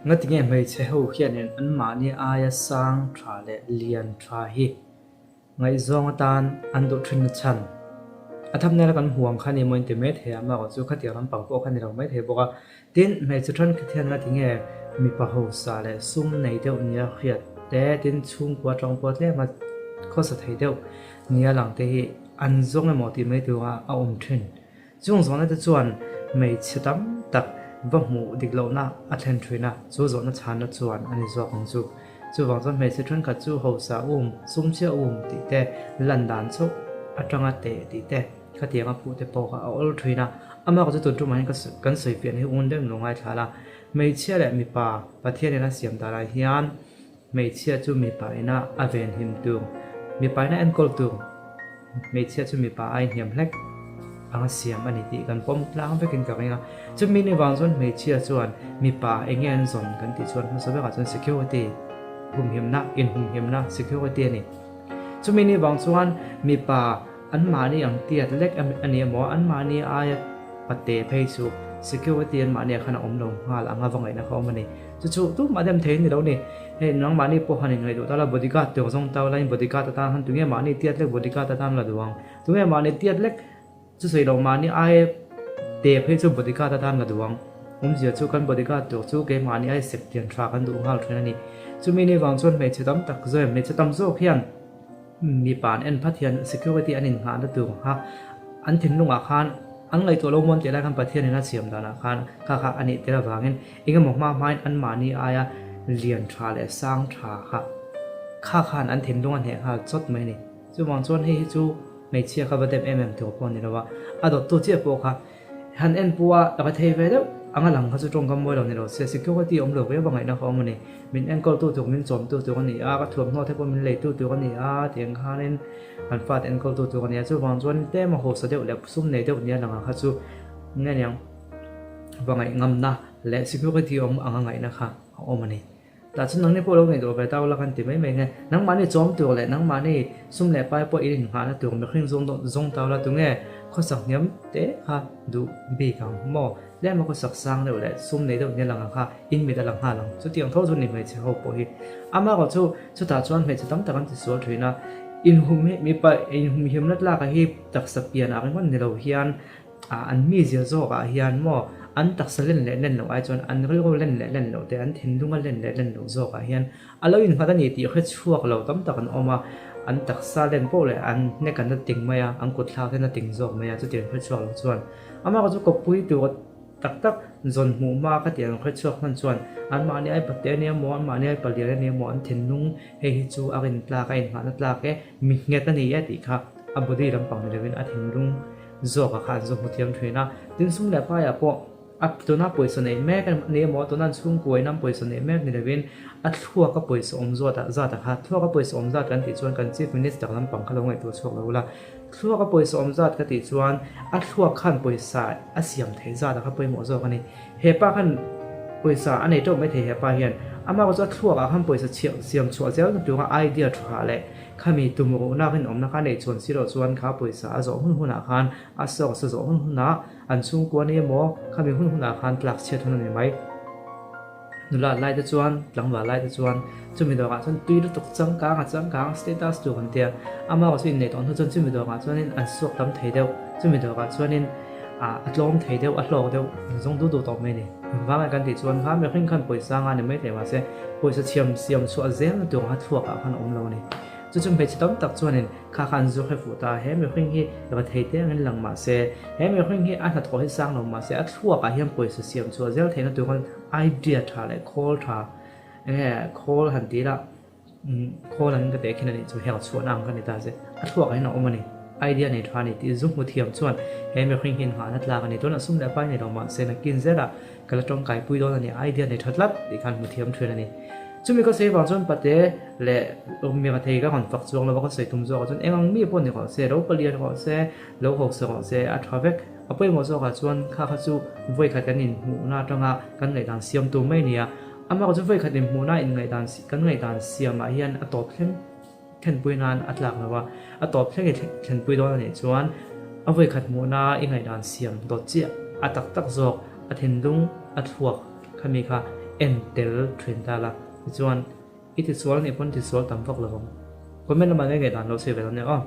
ngắt tiếng mày chế hậu hiện nên ăn mà ni ai sang trả lệ liền trả hi ngày zong tan ăn độ trên chân thầm này là con huang khăn ni mình tìm mấy thế mà có chú khát tiền làm bằng cổ khăn ni đâu mấy thế bọc tin mày chú chân cái thiên ngắt tiếng mi pa hậu sa lệ sum này đâu nia khiết té tin chung qua trong qua thế mà có sự thấy đâu nia lăng thế ăn zong cái mỏ tìm mấy thứ à trên chung zong này chuan mày chế tắm tập vâng mù địch lâu na athen thuê na chú dọn nó chán nó chuan anh dọa bằng chú vàng cho mày sẽ chuẩn cả chú hậu sa sum chia tí tê lần đàn số trăng tê tí tê cái tiếng phụ tê bỏ cả ở thuê na mà có chú mình cái sự phiền hay đêm long ai thà là mày chia lại mi pa thiên này là xiêm ta lại hiền mày chia chú mi pa na aven him tường mi pa na anh call tường mày chia chú mi pa ai hiểm lách ang siam ani ti kan pom tlang ve kin ka nga chu mi ni wang zon me chia chuan mi pa engen zon kan ti chuan so be ka chuan security hum him na in hum him na security ni chu mi ni wang chuan mi pa an ma ni ang tiat lek ani mo an ma ni ai patte phei chu security an ma ni khana om lo hal anga wangai na khom ani chu tu ma dem thein ni lo ni he nang ma ni po hanin ngai do tala bodyguard te zong taw line bodyguard ta han tu nge ma ni tiat lek bodyguard ta tan la duang tu nge ma ni tiat lek chú xây đầu mà ni ai đẹp hay chú bodyguard ta tan là duang giờ chú cần bodyguard được chú cái mà ni ai xếp tiền trả cần đủ hal thế này chú mình đi vòng xuân mấy chú tắm tắc rồi mấy chú tắm rô khian mi bản anh phát hiện security anh in hàng đó được ha anh thìn lung khan anh lấy tổ lâu môn để lại khăn phát hiện nên là xiêm đó là khan khá anh ấy thế là vàng anh một mà mai anh mà ni ai liền trả lại sang trả ha khan anh thìn lung anh hệ ha chốt mấy này chú vòng xuân hay chú mấy chia các vấn đề em thuộc quan này là đó tổ chức bộ khác hắn em bua là cái thế về đó anh làm cái số trong công môi đầu này rồi sẽ security ông được với bằng ngày nào không này mình em câu tu thuộc mình chọn tu thuộc cái này cái thuộc nó thế còn mình lấy tu thuộc cái này tiếng hắn nên hắn phát em câu tu thuộc cái này chứ bằng chuan thế mà hồ sơ đều là sum này đều như là cái số nghe nhàng bằng ngày ngầm na lấy security ông anh ngày nào khác ông nàyแต่ฉันนั่งในพวกเราเนี่ยตัวไปเต้าละกันติไม่ไงนั่งมาเนี่ยจอมตัวเลยนั่งมาเนี่ยซุ่มแหล่ไปพวกอีหลินหาตัวไม่ขึ้นซงเต้าละตัวเนี่ยเขาสักย้ำเตะค่ะดูบีกังหม้อแล้วมันก็สักสร้างเลยแหละซุ่มในตัวเนี่ยหลังค่ะอินมีแต่หลังหาหลังสุดที่ของเท่าทุนนี่ไม่ใช่เขาปอยมาก็ชูตาชวนไม่จะตั้งแต่กันที่สวนถุยนะอินหุมมีไปอินหุมหิมนัดลากะฮีตักสับเปียนอะไรมันเนี่ยเราเฮียนอันมีเสียโซ่กะเฮียนหม้ออันตักสเล่นเล่นเราไอ้จนอันก็เล่นเราแต่อันทิ้งดุงเล่นเราโซกะเฮียนอันเราอินพัฒนาตีแค่ชั่วเราตั้มตักกันออกมาอันตักซาเล่นโป้เลยอันเนี่ยกันจะติ่งไหมอันกดเท้าที่จะติ่งโซกไหมจะเตียนแค่ชั่วเราส่วนมาก็จะกบปุ้ยตัวตักจนหูมาก็เตียนแค่ชั่วมันส่วนอันมาเนี่ยไอ้ปัตเตเนี่ยมอนมาเนี่ยไอ้ปัลเลียเนี่ยมอนทิ้งดุงให้จูอากินปลาไก่หานัดปลาแกมีเงี้ยตันนี่ติค่ะอันบุตรีลำปังเลยเป็นอันทิ้งดุงโซกะขาดโซกเทียมถุยนะดิ้นสุ่มแหล่ป้ายพอตัวนั้นป่วยสนิทแม่กันเนี่ยหมอตัวนั้นช่วงป่วยน้ำป่วยสนิทแม่ในเรื่องทั่วก็ป่วยสมจอดค่ะทั่วก็ป่วยสมจอดกันติดชวนกันจีบมินิสจากน้ำปังเขาลงในตัวช่วงแล้วละทั่วก็ป่วยสมจอดกันติดชวนทั่วขั้นป่วยสายเสียมเทจอดนะครับป่วยหมอจอดกันนี่เฮป้าขั้นป่วยสายอันไหนเจ้าไม่เทเฮป้าเฮียนมาก็จะทั่วกับขั้นป่วยเสียมชัวเจ้าตัวก็ไอเดียทั่วเลยข้ามีตุ่มโอน่าขึ้นอมนะคะในชวนสิเราชวนข้าป่วยสาจอหุ่นอาคารสอกสะจอหุ่นนะอันสูงกว่านี้หมอข้ามีหุ่นอาคารหลักเชื่อเท่านั้นไหมนุลาไล่ตะจวนหลังว่าไล่ตะจวนจุดมีดอกจนตีรถตกจังกางสเตตัสตัวคนเดียมาก็ส่วนในตอนที่จุดมีดอกจวนนี้อันสุกตั้มเทเดียวจุดมีดอกจวนนี้อัดลมเทเดียวอัดลมเดียวจงดูต่อไม่เนี่ยว่าไม่กันติดจวนข้าไม่ขึ้นขั้นป่วยสร้างงานไม่แต่ว่าเสียป่วยเสียมชัวเสียมตัวหัดทั่วกับขั้นอมเราเนี่ยจุดเป็นจะต้องตักส่วนนึงข้าขันจุดให้ฟูตาเห็นไม่ค่อยที่เราเทเต้เงินหลังมาเสียเห็นไม่ค่อยที่อันถัดถอยสร้างลงมาเสียทั่วกับเห็นป่วยเสียมชัวเจ้าเทนตัวคนไอเดียท่าเลย call ท่าcall หันตีละ call นั้นก็เด็กแค่นั้นจะเห็นชัวนั่งกันในตาเสียทั่วกับเห็นออกมาเนี่ยไอเดียในท่านี่ที่จุดหัวเทียมส่วนเห็นไม่ค่อยที่หานัดลากันในตัวนั้นสุ่มได้ไปในดอกมาเสียนักกินเสร็จละก็เลยต้องไก่ปุยโดนนี่ไอเดียในทัดลับที่การหัวเทียมช่วยนั่นนี่จุดมีก็เสียบางส่วนปัจเจเละมีกระเทยก็หันฝักจวงแล้วก็ใส่ตุ้มจวงจนเองมีพวกนี้ก็เสียเราเปลี่ยนก็เสียเราหกเสียก็เสียอัตราเวกเอาไปหมดจวงก็ส่วนข้าเขาจู่ไว้ขัดกันนินหูหน้าตรงกันไงต่างเสียมตัวไม่เนี่ยมาก็จะไว้ขัดนินหูหน้าอินไงต่างกันไงต่างเสียมาเฮียนอัตบเช่นปุยนานอัตลักนะว่าอัตบเช่นปุยโดนเนี่ยส่วนเอาไว้ขัดหูหน้าอินไงต่างเสียมดดเจี๊ยอัตตักจอกอัดเห็นดุงอัดหัวขมีค่ะ entel trin ta la chuan it is wal ni pon ti sol tam vak lovong comment la ma nge dan lo se ve ne o